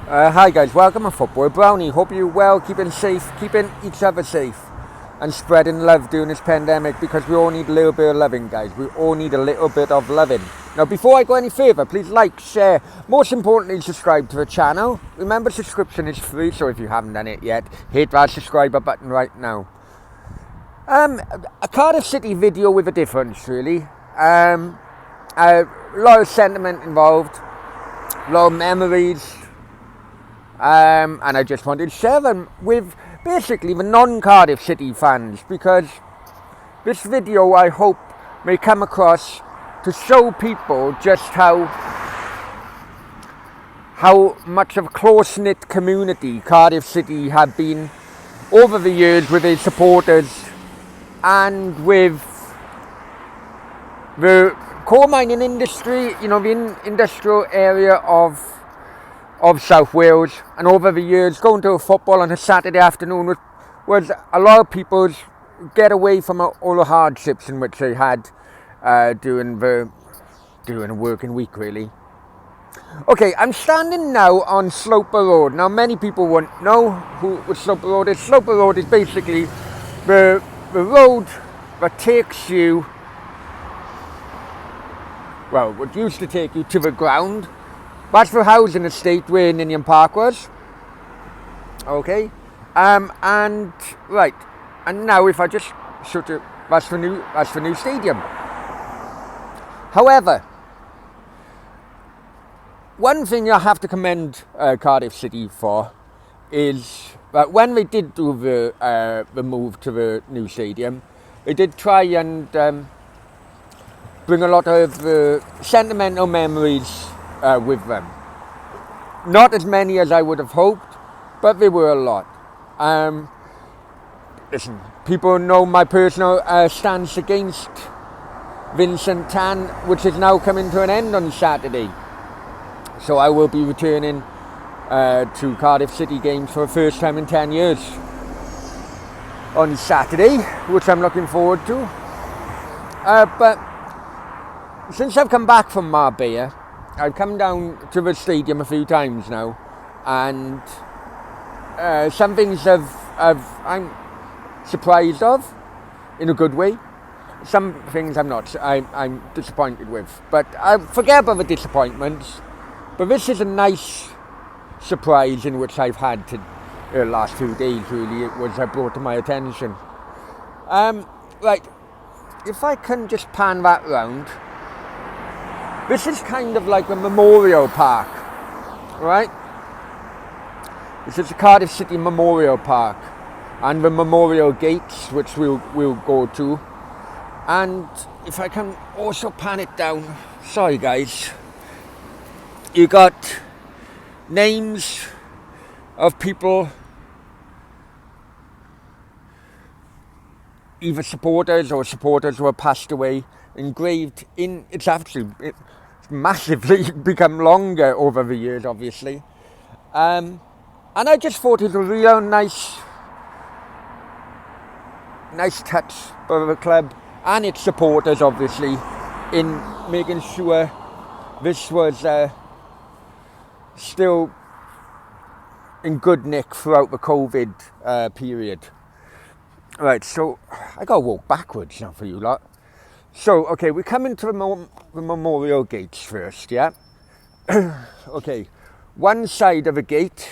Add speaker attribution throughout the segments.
Speaker 1: Hi guys, welcome to Football Brownie. Hope you're well, keeping safe, keeping each other safe, and spreading love during this pandemic, because we all need a little bit of loving, guys. We all need a little bit of loving. Now, before I go any further, please like, share, most importantly, subscribe to the channel. Remember, subscription is free, so if you haven't done it yet, hit that subscriber button right now. A Cardiff City video with a difference, really. A lot of sentiment involved, a lot of memories. And I just wanted to share them with basically the non-Cardiff City fans, because this video, I hope, may come across to show people just how much of a close-knit community Cardiff City have been over the years with its supporters and with the coal mining industry, you know, the industrial area of South Wales. And over the years, going to a football on a Saturday afternoon was a lot of people's getaway from all the hardships in which they had during the working week, really. Okay, I'm standing now on Sloper Road. Now, many people won't know what Sloper Road is. Sloper Road is basically the road that takes you, well, what used to take you to the ground. That's the housing estate where Ninian Park was. Okay. And right. And now if I just shut it, that's the new stadium. However, one thing I have to commend Cardiff City for is that when they did do the move to the new stadium, they did try and bring a lot of sentimental memories with them. Not as many as I would have hoped, but there were a lot. Listen, people know my personal stance against Vincent Tan, which is now coming to an end on Saturday. So I will be returning to Cardiff City games for the first time in 10 years on Saturday, which I'm looking forward to. But since I've come back from Marbella, I've come down to the stadium a few times now, and some things I'm surprised of, in a good way. Some things I'm disappointed with. But I forget about the disappointments. But this is a nice surprise in which I've had to the last few days, really. It was brought to my attention. Right, if I can just pan that round. This is kind of like a memorial park, right? This is the Cardiff City Memorial Park, and the memorial gates, which we'll go to. And if I can also pan it down, sorry guys, you got names of people, either supporters or supporters who have passed away, engraved in. It's massively become longer over the years, obviously, and I just thought it was a real nice touch for the club and its supporters, obviously, in making sure this was still in good nick throughout the COVID period. Right, so I gotta walk backwards now for you lot. So, okay, we come into the memorial gates first, yeah? Okay, one side of the gate,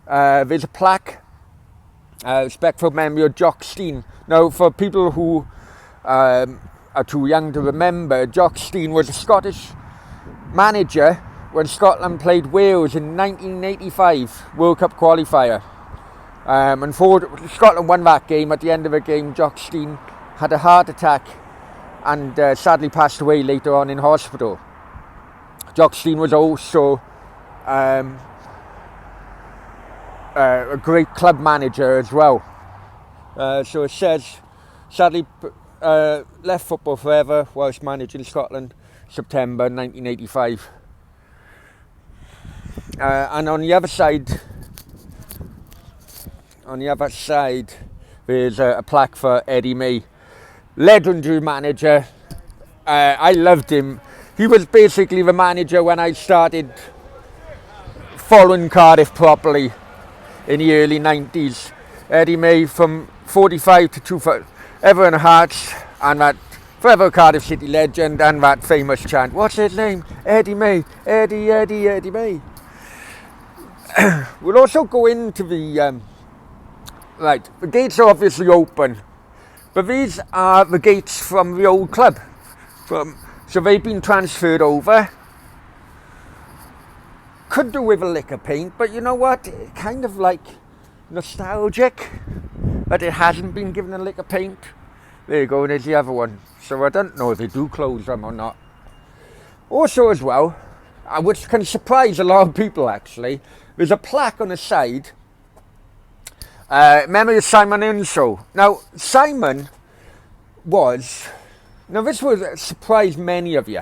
Speaker 1: there's a plaque, respectful memory of Jock Stein. Now, for people who are too young to remember, Jock Stein was a Scottish manager when Scotland played Wales in 1985 World Cup qualifier. And Scotland won that game. At the end of the game, Jock Stein had a heart attack and sadly passed away later on in hospital. Jock Stein was also a great club manager as well. So it says, sadly left football forever whilst managing Scotland, September 1985. And on the other side, there's a plaque for Eddie May, legendary manager. I loved him. he was basically the manager when I started following Cardiff properly in the early 90s. Eddie May from 45 to 2 ever in hearts, and that forever Cardiff City legend, and that famous chant, what's his name? Eddie May, Eddie May. We'll also go into the right, the gates are obviously open, but these are the gates from the old club. So they've been transferred over. Could do with a lick of paint, but you know what? Kind of like nostalgic that it hasn't been given a lick of paint. There you go, and there's the other one. So I don't know if they do close them or not. Also as well, which can surprise a lot of people actually, there's a plaque on the side. Memory of Simon Earnshaw. Now, Simon was... Now, this will surprise many of you,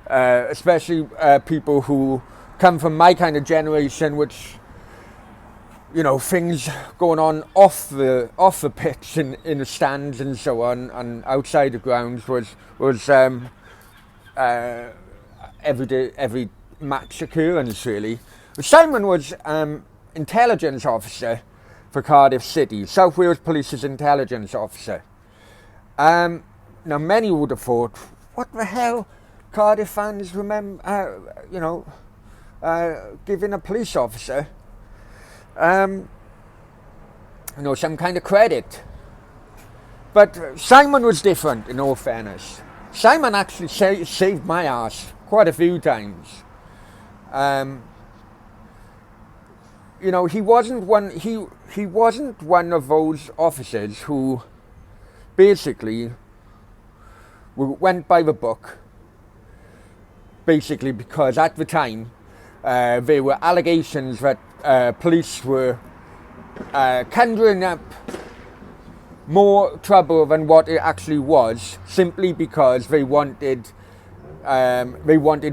Speaker 1: especially people who come from my kind of generation, which, you know, things going on off the pitch in the stands and so on, and outside the grounds was every match occurrence really. Simon was intelligence officer for Cardiff City, South Wales Police's intelligence officer. Now, many would have thought, what the hell, Cardiff fans remember, giving a police officer, some kind of credit. But Simon was different, in all fairness. Simon actually saved my ass quite a few times. He wasn't one of those officers who basically went by the book, basically because at the time there were allegations that police were conjuring up more trouble than what it actually was, simply because they wanted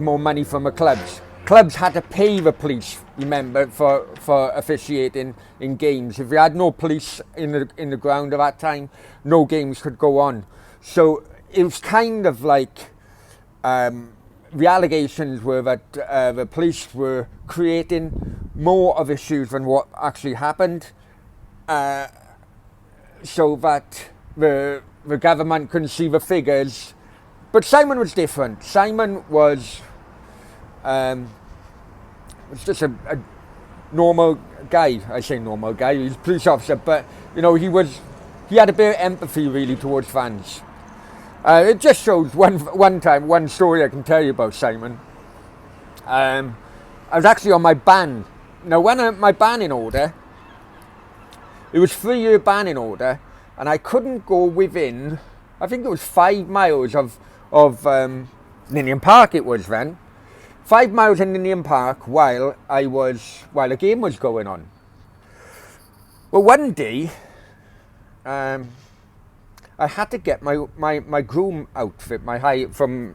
Speaker 1: more money from the clubs. Clubs had to pay the police, remember, for officiating in games. If we had no police in the ground at that time, no games could go on. So it was kind of like the allegations were that the police were creating more of issues than what actually happened, so that the government couldn't see the figures. But Simon was different. Simon was just a normal guy. I say normal guy, he's a police officer, but he had a bit of empathy really towards fans. It just shows one story I can tell you about Simon. I was actually on my ban. Now, when my banning order, it was 3-year banning order, and I couldn't go within, I think it was 5 miles of Ninian Park it was then. 5 miles in Ninian Park while a game was going on. Well, one day, I had to get my groom outfit, from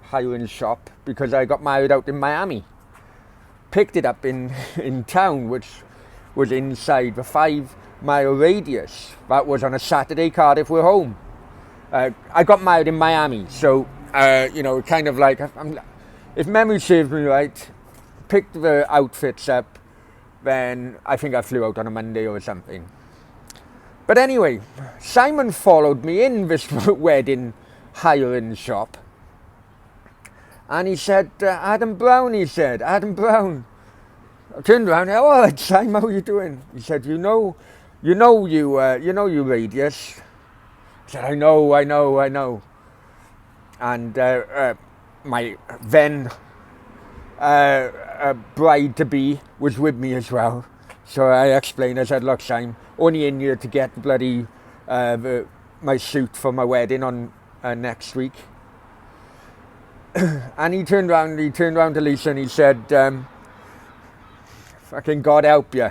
Speaker 1: hiring shop, because I got married out in Miami. Picked it up in town, which was inside the 5-mile radius. That was on a Saturday. Cardiff were home. I got married in Miami, so kind of like, if memory serves me right, picked the outfits up, then I think I flew out on a Monday or something. But anyway, Simon followed me in this wedding hiring shop, and he said, Adam Brown. I turned around, oh, Simon, how are you doing? He said, you radius. I said, I know. And my then bride-to-be was with me as well. So I explained, I said, look, Simon, only in here to get bloody my suit for my wedding on next week. And he turned around to Lisa and he said, fucking God help you.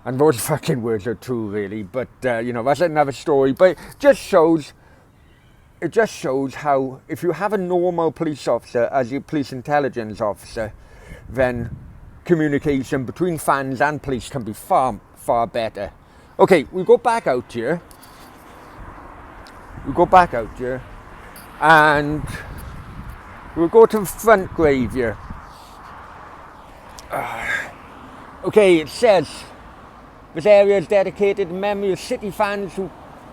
Speaker 1: And those fucking words are true, really, but that's another story. But it just shows how, if you have a normal police officer as your police intelligence officer, then communication between fans and police can be far, far better. Okay, we go back out here. And We'll go to the front grave here. Okay, it says this area is dedicated in memory of City fans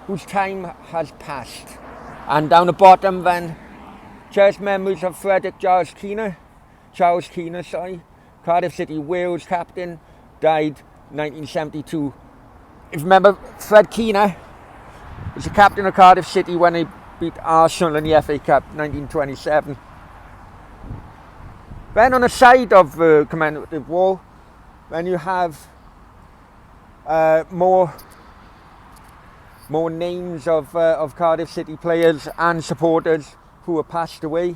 Speaker 1: whose time has passed. And down the bottom then, cherished memories of Frederick Charles Keener, Cardiff City Wales captain, died 1972. If you remember, Fred Keener was the captain of Cardiff City when they beat Arsenal in the FA Cup 1927. Then on the side of the commemorative wall, then you have more names of Cardiff City players and supporters who have passed away.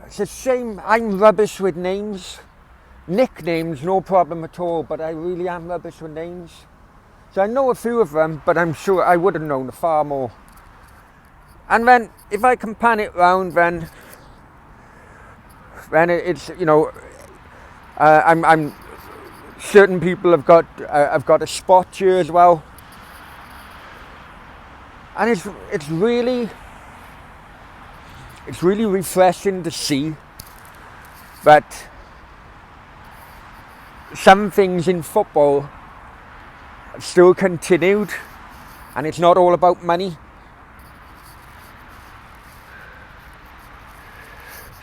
Speaker 1: It's a shame. I'm rubbish with names. Nicknames, no problem at all, but I really am rubbish with names. So I know a few of them, but I'm sure I would have known far more. And then, if I can pan it round, then it's, you know, I'm certain people have got a spot here as well, and it's really refreshing to see that some things in football have still continued, and it's not all about money.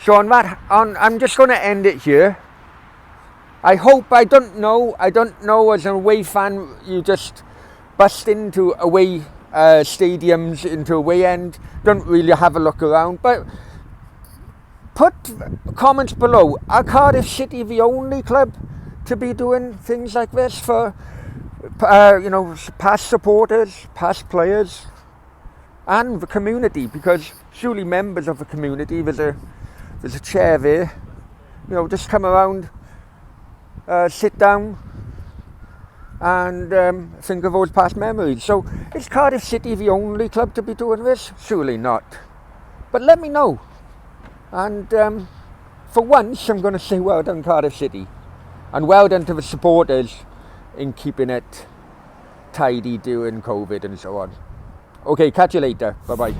Speaker 1: So I'm just going to end it here. I don't know as an away fan, you just bust into away stadiums, into away end, don't really have a look around, but put comments below. Are Cardiff City the only club to be doing things like this for past supporters, past players, and the community? Because surely members of the community, there's a chair there, you know, just come around, sit down and think of those past memories. So is Cardiff City the only club to be doing this? Surely not. But let me know. And for once, I'm going to say well done Cardiff City. And well done to the supporters in keeping it tidy during COVID and so on. Okay, catch you later. Bye-bye.